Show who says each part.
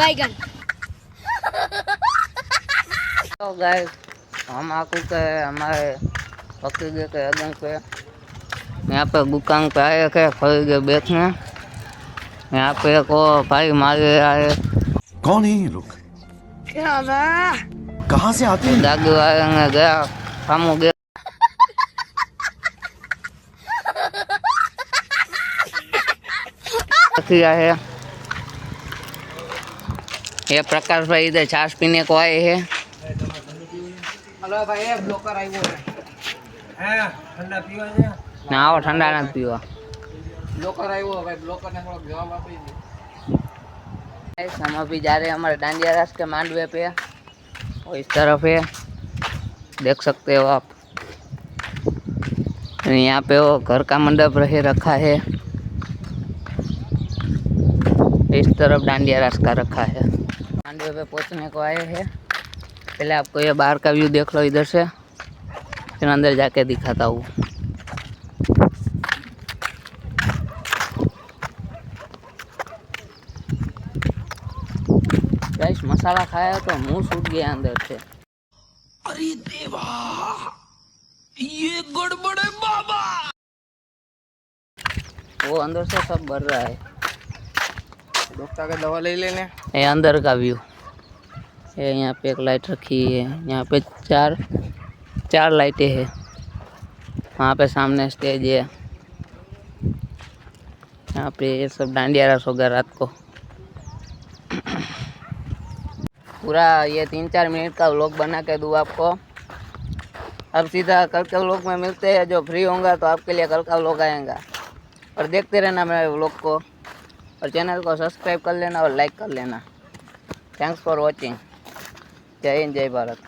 Speaker 1: बैगन।
Speaker 2: तो गाइस हम आपको के हमारे पक्के के अगन पे यहाँ पे दुकान पे आए थे खरीदे बेचने। यहाँ पे को भाई मारे आए।
Speaker 3: कौन है ये लोग?
Speaker 1: क्या
Speaker 3: कहाँ से आते हैं?
Speaker 2: दादू आए गया हम गया किया है। ये प्रकाश भाई इधर छाछ पीने को आए हैं।
Speaker 4: हेलो भाई ब्लॉकर आई वो है ठंडा पीवा है
Speaker 2: ना वो ठंडा ना पीवा।
Speaker 4: ब्लॉकर आई वो भाई ब्लॉकर ने थोड़ा जवाब आप दीजिए।
Speaker 2: गाइस हम अभी जा रहे हैं हमारे डांडिया रास के मांडवे पे। वो इस तरफ है देख सकते हो आप। यहाँ पे वो घर का मंडप रहे रखा है। इस तरफ डांडिया रास का रखा है। मांडवे पे पहुँचने को आए हैं। पहले आपको ये बाहर का व्यू देख लो इधर से, फिर अंदर जाके दिखाता हूँ। गाइस मसाला खाया तो मुंह सूख गया अंदर से।
Speaker 3: अरे देवा, ये गड़बड़ है बाबा।
Speaker 2: वो अंदर से सब भर रहा है।
Speaker 4: डॉक्टर का दवा ले लेने।
Speaker 2: ये अंदर का व्यू है। यहाँ पे एक लाइट रखी है। यहाँ पे चार लाइटें हैं। वहाँ पे सामने स्टेज है। यहाँ पे ये सब डांडिया रास होगा रात को। पूरा ये 3-4 मिनट का व्लॉग बना के दूँ आपको। अब सीधा कल के व्लॉग में मिलते हैं। जो फ्री होगा तो आपके लिए कल का व्लॉग आएगा। और देखते रहना मेरे व्लॉग को और चैनल को सब्सक्राइब कर लेना और लाइक कर लेना। Thanks for watching. जय हिंद जय भारत।